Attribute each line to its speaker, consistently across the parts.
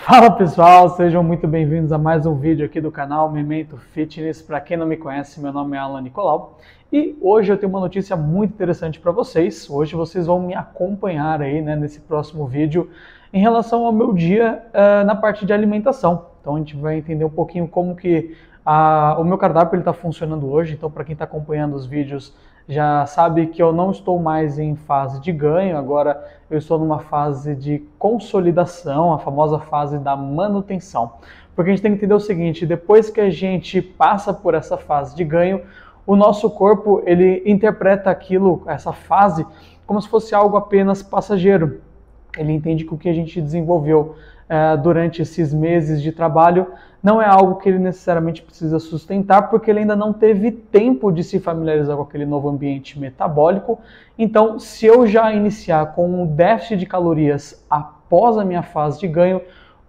Speaker 1: Fala pessoal, sejam muito bem-vindos a mais um vídeo aqui do canal Memento Fitness. Para quem não me conhece, meu nome é Alan Nicolau e hoje eu tenho uma notícia muito interessante para vocês. Hoje vocês vão me acompanhar aí, nesse próximo vídeo em relação ao meu dia na parte de alimentação. Então a gente vai entender um pouquinho como que o meu cardápio está funcionando hoje. Então para quem está acompanhando os vídeos já sabe que eu não estou mais em fase de ganho, agora eu estou numa fase de consolidação, a famosa fase da manutenção. Porque a gente tem que entender o seguinte, depois que a gente passa por essa fase de ganho, o nosso corpo ele interpreta essa fase, como se fosse algo apenas passageiro. Ele entende que o que a gente desenvolveu durante esses meses de trabalho não é algo que ele necessariamente precisa sustentar, porque ele ainda não teve tempo de se familiarizar com aquele novo ambiente metabólico. Então, se eu já iniciar com um déficit de calorias após a minha fase de ganho,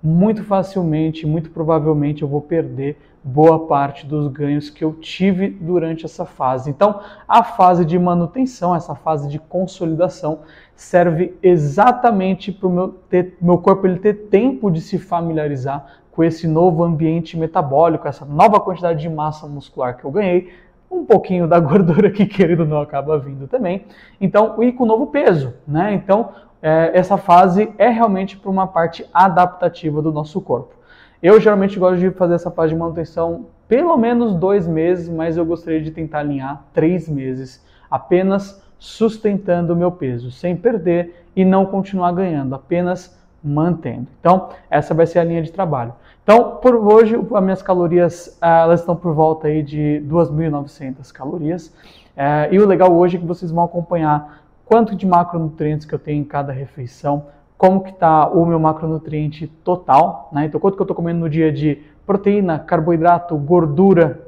Speaker 1: muito facilmente, muito provavelmente eu vou perder boa parte dos ganhos que eu tive durante essa fase. Então, a fase de manutenção, essa fase de consolidação, serve exatamente para o meu corpo ele ter tempo de se familiarizar com esse novo ambiente metabólico, essa nova quantidade de massa muscular que eu ganhei, um pouquinho da gordura que, querido, não acaba vindo também. Então, e com o novo peso, né? Então, essa fase é realmente para uma parte adaptativa do nosso corpo. Eu geralmente gosto de fazer essa fase de manutenção pelo menos 2 meses, mas eu gostaria de tentar alinhar 3 meses, apenas sustentando o meu peso, sem perder e não continuar ganhando, apenas mantendo. Então, essa vai ser a linha de trabalho. Então, por hoje, as minhas calorias elas estão por volta aí de 2.900 calorias. E o legal hoje é que vocês vão acompanhar quanto de macronutrientes que eu tenho em cada refeição, como que está o meu macronutriente total, né? Então, quanto que eu estou comendo no dia de proteína, carboidrato, gordura.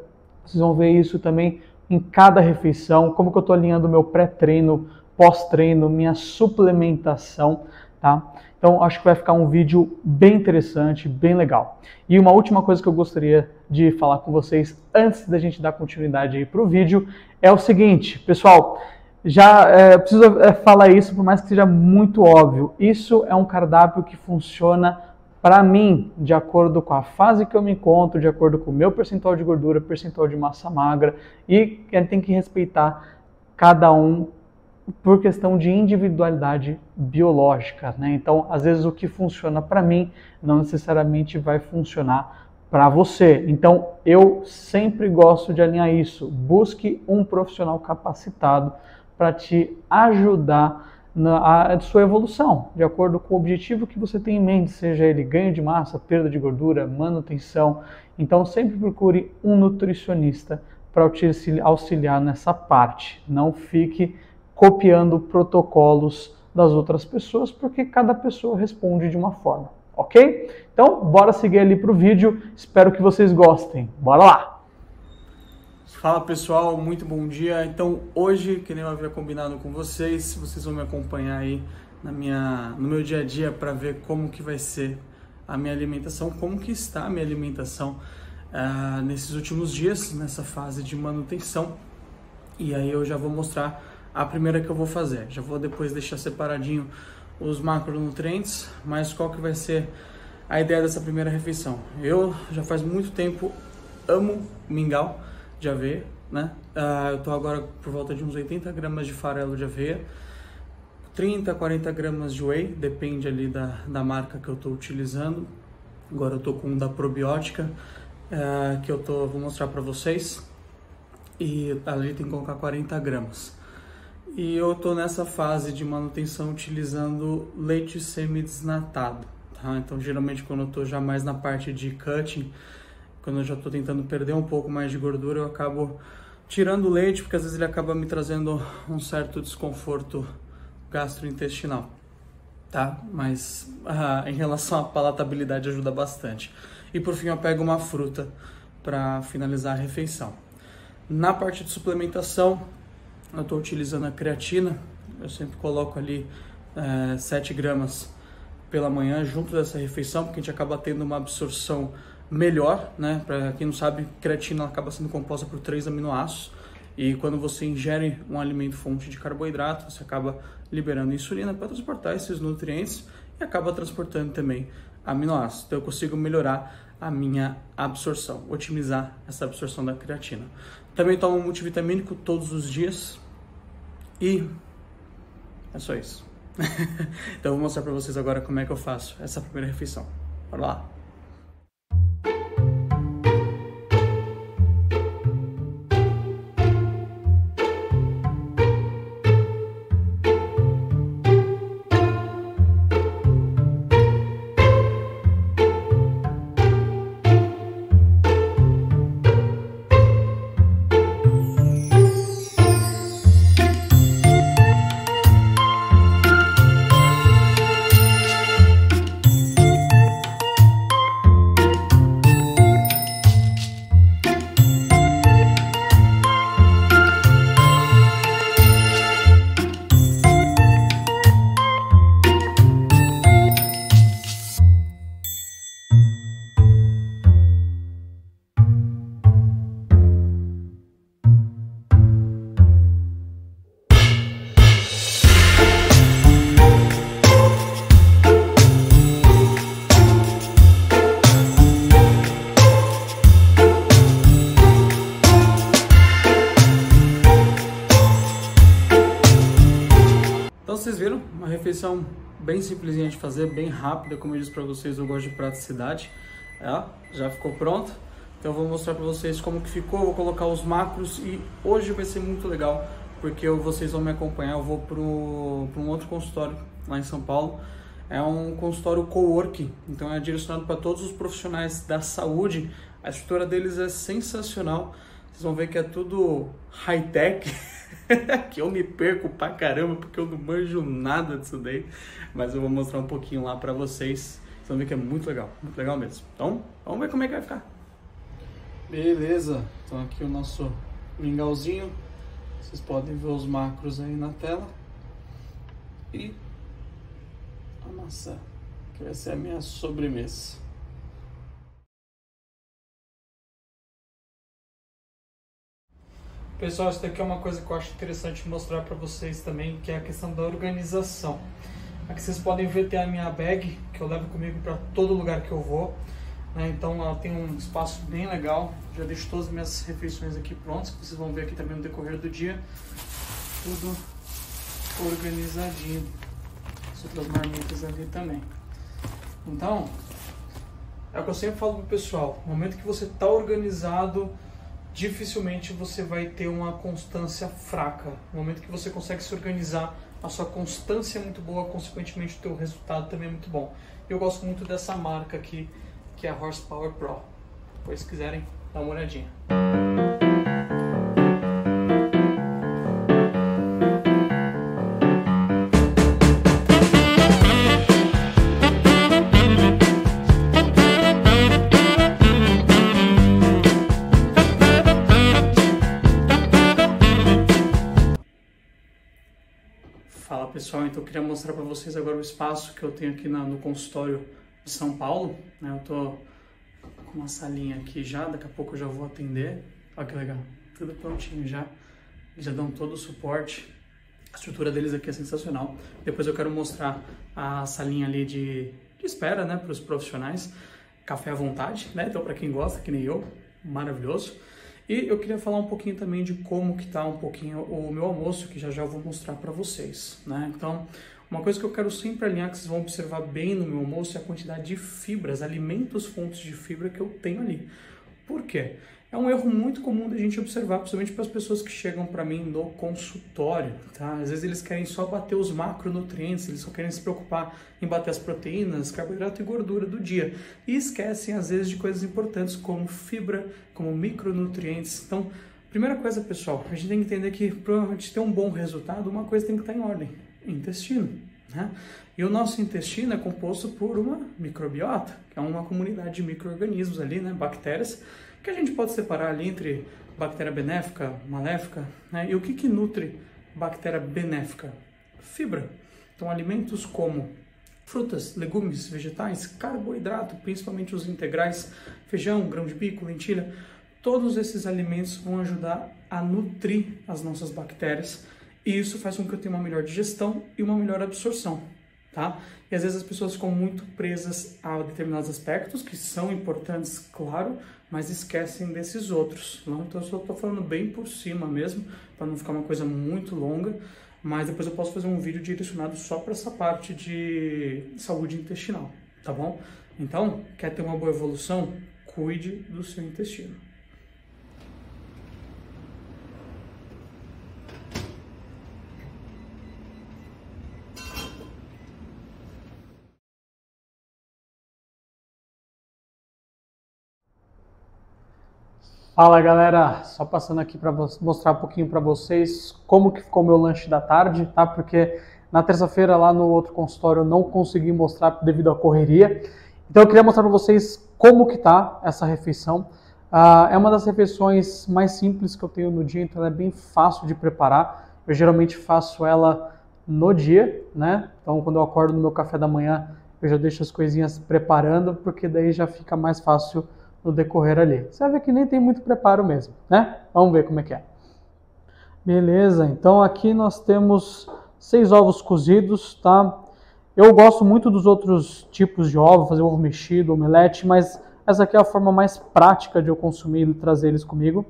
Speaker 1: Vocês vão ver isso também em cada refeição, como que eu estou alinhando o meu pré-treino, pós-treino, minha suplementação, tá? Então, acho que vai ficar um vídeo bem interessante, bem legal. E uma última coisa que eu gostaria de falar com vocês, antes da gente dar continuidade aí para o vídeo, é o seguinte, pessoal, preciso falar isso, por mais que seja muito óbvio, isso é um cardápio que funciona para mim, de acordo com a fase que eu me encontro, de acordo com o meu percentual de gordura, percentual de massa magra, e tem que respeitar cada um por questão de individualidade biológica, né? Então, às vezes o que funciona para mim não necessariamente vai funcionar para você. Então, eu sempre gosto de alinhar isso. Busque um profissional capacitado para te ajudar na sua evolução, de acordo com o objetivo que você tem em mente, seja ele ganho de massa, perda de gordura, manutenção. Então, sempre procure um nutricionista para te auxiliar nessa parte. Não fique copiando protocolos das outras pessoas, porque cada pessoa responde de uma forma, ok? Então, bora seguir ali para o vídeo, espero que vocês gostem. Bora lá!
Speaker 2: Fala pessoal, muito bom dia. Então, hoje, que nem eu havia combinado com vocês vão me acompanhar aí no meu dia a dia para ver como que vai ser a minha alimentação, como que está a minha alimentação nesses últimos dias, nessa fase de manutenção. E aí eu já vou mostrar a primeira que eu vou fazer. Já vou depois deixar separadinho os macronutrientes, mas qual que vai ser a ideia dessa primeira refeição? Eu já faz muito tempo amo mingau de aveia, né? Eu tô agora por volta de uns 80 gramas de farelo de aveia, 30, 40 gramas de whey, depende ali da marca que eu tô utilizando. Agora eu tô com um da probiótica, que vou mostrar para vocês, e ali tem que colocar 40 gramas. E eu tô nessa fase de manutenção utilizando leite semi-desnatado, tá? Então, geralmente, quando eu tô já mais na parte de cutting, quando eu já tô tentando perder um pouco mais de gordura, eu acabo tirando o leite, porque às vezes ele acaba me trazendo um certo desconforto gastrointestinal, tá? Mas em relação à palatabilidade ajuda bastante. E por fim eu pego uma fruta para finalizar a refeição. Na parte de suplementação, eu estou utilizando a creatina. Eu sempre coloco ali 7 gramas pela manhã junto dessa refeição, porque a gente acaba tendo uma absorção melhor, né? Para quem não sabe, creatina acaba sendo composta por 3 aminoácidos, e quando você ingere um alimento fonte de carboidrato, você acaba liberando insulina para transportar esses nutrientes e acaba transportando também aminoácidos. Então eu consigo melhorar a minha absorção, otimizar essa absorção da creatina. Também tomo um multivitamínico todos os dias e é só isso. Então eu vou mostrar para vocês agora como é que eu faço essa primeira refeição. Bora lá! Então vocês viram, uma refeição bem simplesinha de fazer, bem rápida, como eu disse para vocês, eu gosto de praticidade. Já ficou pronto, então eu vou mostrar para vocês como que ficou, vou colocar os macros e hoje vai ser muito legal, porque vocês vão me acompanhar, eu vou para um outro consultório lá em São Paulo, é um consultório coworking, então é direcionado para todos os profissionais da saúde, a estrutura deles é sensacional, vocês vão ver que é tudo high-tech, que eu me perco pra caramba, porque eu não manjo nada disso daí, mas eu vou mostrar um pouquinho lá pra vocês, vocês vão ver que é muito legal mesmo. Então, vamos ver como é que vai ficar. Beleza, então aqui o nosso mingauzinho, vocês podem ver os macros aí na tela, e a maçã, que vai ser a minha sobremesa. Pessoal, isso daqui é uma coisa que eu acho interessante mostrar para vocês também, que é a questão da organização. Aqui vocês podem ver, tem a minha bag, que eu levo comigo para todo lugar que eu vou, né? Então ela tem um espaço bem legal, já deixo todas as minhas refeições aqui prontas, que vocês vão ver aqui também no decorrer do dia, tudo organizadinho, as outras marmitas ali também. Então, é o que eu sempre falo pro pessoal, no momento que você está organizado, dificilmente você vai ter uma constância fraca. No momento que você consegue se organizar, a sua constância é muito boa, consequentemente o teu resultado também é muito bom. Eu gosto muito dessa marca aqui, que é a Horsepower Pro. Depois, se quiserem, dá uma olhadinha. Fala pessoal, então eu queria mostrar para vocês agora o espaço que eu tenho aqui no consultório de São Paulo, né? Eu tô com uma salinha aqui já, daqui a pouco eu já vou atender. Olha que legal, tudo prontinho já, eles já dão todo o suporte, a estrutura deles aqui é sensacional. Depois eu quero mostrar a salinha ali de espera, né, para os profissionais, café à vontade, né? Então para quem gosta, que nem eu, maravilhoso. E eu queria falar um pouquinho também de como que tá um pouquinho o meu almoço, que já eu vou mostrar para vocês, né? Então, uma coisa que eu quero sempre alinhar, que vocês vão observar bem no meu almoço, é a quantidade de fibras, alimentos, fontes de fibra que eu tenho ali. Por quê? É um erro muito comum da gente observar, principalmente para as pessoas que chegam para mim no consultório, tá? Às vezes eles querem só bater os macronutrientes, eles só querem se preocupar em bater as proteínas, carboidrato e gordura do dia. E esquecem, às vezes, de coisas importantes como fibra, como micronutrientes. Então, primeira coisa, pessoal, a gente tem que entender que para a gente ter um bom resultado, uma coisa tem que estar em ordem, intestino, né? E o nosso intestino é composto por uma microbiota, que é uma comunidade de micro-organismos ali, né? Bactérias, que a gente pode separar ali entre bactéria benéfica, maléfica, né? E o que nutre bactéria benéfica? Fibra. Então, alimentos como frutas, legumes, vegetais, carboidrato, principalmente os integrais, feijão, grão de bico, lentilha, todos esses alimentos vão ajudar a nutrir as nossas bactérias e isso faz com que eu tenha uma melhor digestão e uma melhor absorção. tá? E às vezes as pessoas ficam muito presas a determinados aspectos, que são importantes, claro, mas esquecem desses outros. Não? Então eu só estou falando bem por cima mesmo, para não ficar uma coisa muito longa, mas depois eu posso fazer um vídeo direcionado só para essa parte de saúde intestinal, tá bom? Então, quer ter uma boa evolução? Cuide do seu intestino.
Speaker 1: Fala galera, só passando aqui para mostrar um pouquinho para vocês como que ficou o meu lanche da tarde, tá? Porque na terça-feira lá no outro consultório eu não consegui mostrar devido à correria. Então eu queria mostrar para vocês como que tá essa refeição. É uma das refeições mais simples que eu tenho no dia, então ela é bem fácil de preparar. Eu geralmente faço ela no dia, né? Então quando eu acordo no meu café da manhã eu já deixo as coisinhas preparando, porque daí já fica mais fácil no decorrer ali. Você vai ver que nem tem muito preparo mesmo, né? Vamos ver como é que é. Beleza, então aqui nós temos 6 ovos cozidos, tá? Eu gosto muito dos outros tipos de ovo, fazer ovo mexido, omelete, mas essa aqui é a forma mais prática de eu consumir e trazer eles comigo.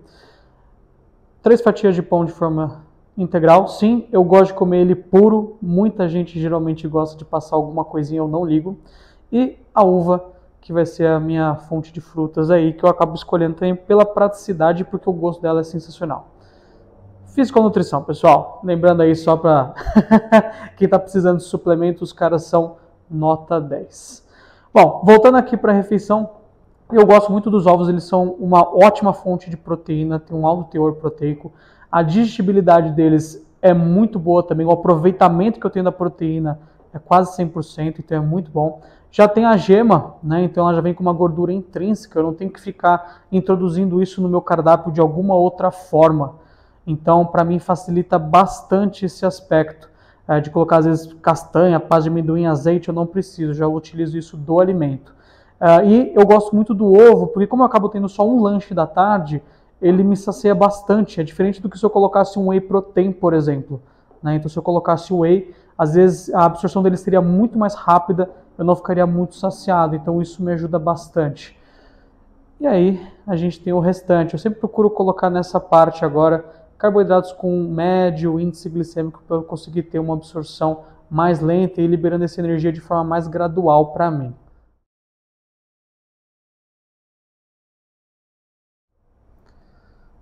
Speaker 1: 3 fatias de pão de forma integral. Sim, eu gosto de comer ele puro. Muita gente geralmente gosta de passar alguma coisinha, eu não ligo. E a uva, que vai ser a minha fonte de frutas aí, que eu acabo escolhendo também pela praticidade, porque o gosto dela é sensacional. Fisiconutrição, pessoal. Lembrando aí só para quem está precisando de suplemento, os caras são nota 10. Bom, voltando aqui para a refeição, eu gosto muito dos ovos, eles são uma ótima fonte de proteína, tem um alto teor proteico. A digestibilidade deles é muito boa também, o aproveitamento que eu tenho da proteína é quase 100%, então é muito bom. Já tem a gema, né? Então ela já vem com uma gordura intrínseca, eu não tenho que ficar introduzindo isso no meu cardápio de alguma outra forma. Então, para mim, facilita bastante esse aspecto. De colocar, às vezes, castanha, pasta de amendoim, azeite, eu não preciso, já utilizo isso do alimento. E eu gosto muito do ovo, porque como eu acabo tendo só um lanche da tarde, ele me sacia bastante. É diferente do que se eu colocasse um whey protein, por exemplo. Né? Então, se eu colocasse o whey, às vezes a absorção dele seria muito mais rápida, eu não ficaria muito saciado, então isso me ajuda bastante. E aí a gente tem o restante. Eu sempre procuro colocar nessa parte agora carboidratos com médio índice glicêmico para eu conseguir ter uma absorção mais lenta e liberando essa energia de forma mais gradual para mim.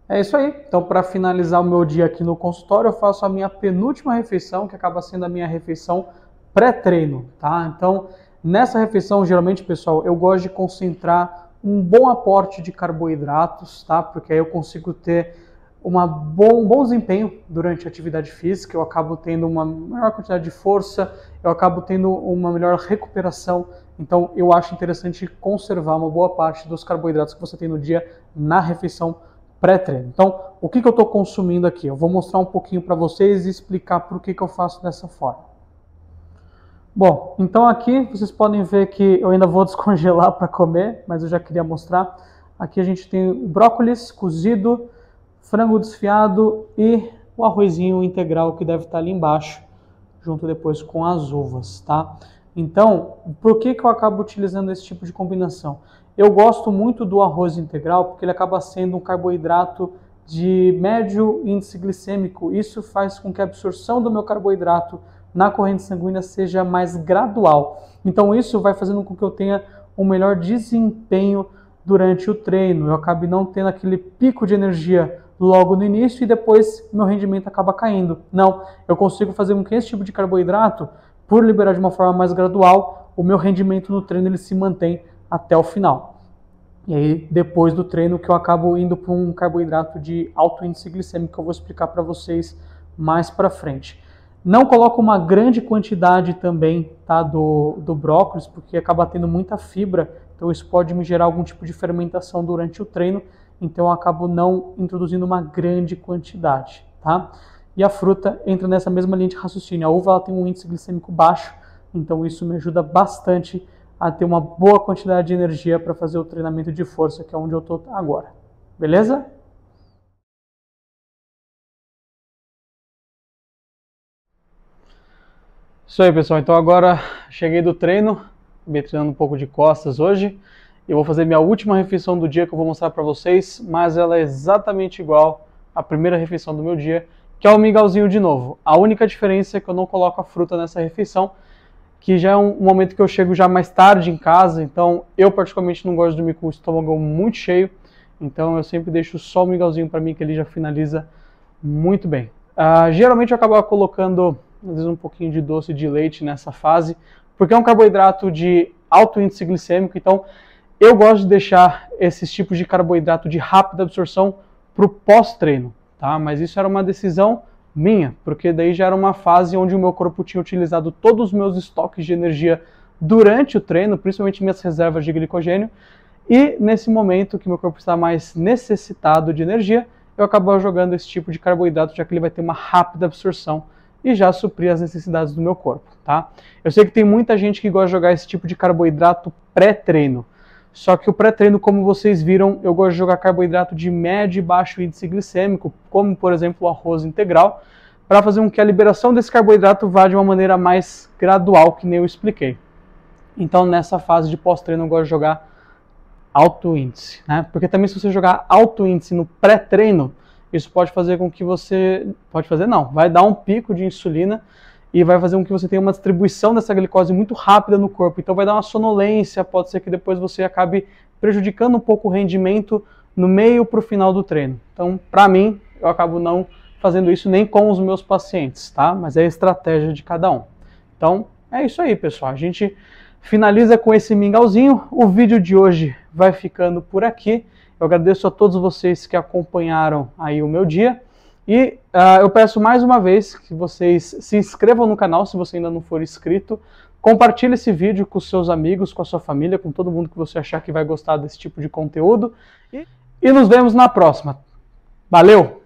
Speaker 1: É isso aí. Então, para finalizar o meu dia aqui no consultório, eu faço a minha penúltima refeição, que acaba sendo a minha refeição pré-treino, tá? Então, nessa refeição, geralmente, pessoal, eu gosto de concentrar um bom aporte de carboidratos, tá? Porque aí eu consigo ter um bom desempenho durante a atividade física, eu acabo tendo uma maior quantidade de força, eu acabo tendo uma melhor recuperação. Então, eu acho interessante conservar uma boa parte dos carboidratos que você tem no dia na refeição pré-treino. Então, o que eu estou consumindo aqui? Eu vou mostrar um pouquinho para vocês e explicar por que eu faço dessa forma. Bom, então aqui vocês podem ver que eu ainda vou descongelar para comer, mas eu já queria mostrar. Aqui a gente tem o brócolis cozido, frango desfiado e o arrozinho integral que deve estar ali embaixo, junto depois com as uvas, tá? Então, por que eu acabo utilizando esse tipo de combinação? Eu gosto muito do arroz integral porque ele acaba sendo um carboidrato de médio índice glicêmico. Isso faz com que a absorção do meu carboidrato na corrente sanguínea seja mais gradual. Então isso vai fazendo com que eu tenha um melhor desempenho durante o treino. Eu acabe não tendo aquele pico de energia logo no início e depois meu rendimento acaba caindo. Não, eu consigo fazer com que esse tipo de carboidrato, por liberar de uma forma mais gradual, o meu rendimento no treino ele se mantém até o final. E aí, depois do treino, que eu acabo indo para um carboidrato de alto índice glicêmico, que eu vou explicar para vocês mais para frente. Não coloco uma grande quantidade também, tá, do brócolis, porque acaba tendo muita fibra, então isso pode me gerar algum tipo de fermentação durante o treino, então eu acabo não introduzindo uma grande quantidade, tá? E a fruta entra nessa mesma linha de raciocínio. A uva ela tem um índice glicêmico baixo, então isso me ajuda bastante a ter uma boa quantidade de energia para fazer o treinamento de força, que é onde eu estou agora. Beleza? Isso aí, pessoal. Então agora cheguei do treino, acabei treinando um pouco de costas hoje. Eu vou fazer minha última refeição do dia que eu vou mostrar para vocês, mas ela é exatamente igual à primeira refeição do meu dia, que é o mingauzinho de novo. A única diferença é que eu não coloco a fruta nessa refeição, que já é um momento que eu chego já mais tarde em casa, então eu particularmente não gosto de dormir com o estômago muito cheio, então eu sempre deixo só o mingauzinho para mim, que ele já finaliza muito bem. Geralmente eu acabo colocando às vezes um pouquinho de doce de leite nessa fase, porque é um carboidrato de alto índice glicêmico, então eu gosto de deixar esses tipos de carboidrato de rápida absorção para o pós-treino, tá? Mas isso era uma decisão minha, porque daí já era uma fase onde o meu corpo tinha utilizado todos os meus estoques de energia durante o treino, principalmente minhas reservas de glicogênio, e nesse momento que meu corpo está mais necessitado de energia, eu acabo jogando esse tipo de carboidrato, já que ele vai ter uma rápida absorção e já suprir as necessidades do meu corpo, tá? Eu sei que tem muita gente que gosta de jogar esse tipo de carboidrato pré-treino, só que o pré-treino, como vocês viram, eu gosto de jogar carboidrato de médio e baixo índice glicêmico, como por exemplo o arroz integral, para fazer com que a liberação desse carboidrato vá de uma maneira mais gradual, que nem eu expliquei. Então nessa fase de pós-treino eu gosto de jogar alto índice, né? Porque também se você jogar alto índice no pré-treino, isso pode fazer com que você... Pode fazer não, vai dar um pico de insulina e vai fazer com que você tenha uma distribuição dessa glicose muito rápida no corpo. Então vai dar uma sonolência, pode ser que depois você acabe prejudicando um pouco o rendimento no meio para o final do treino. Então, para mim, eu acabo não fazendo isso nem com os meus pacientes, tá? Mas é a estratégia de cada um. Então, é isso aí, pessoal. A gente finaliza com esse mingauzinho. O vídeo de hoje vai ficando por aqui. Eu agradeço a todos vocês que acompanharam aí o meu dia. E eu peço mais uma vez que vocês se inscrevam no canal se você ainda não for inscrito. Compartilhe esse vídeo com seus amigos, com a sua família, com todo mundo que você achar que vai gostar desse tipo de conteúdo. E nos vemos na próxima. Valeu!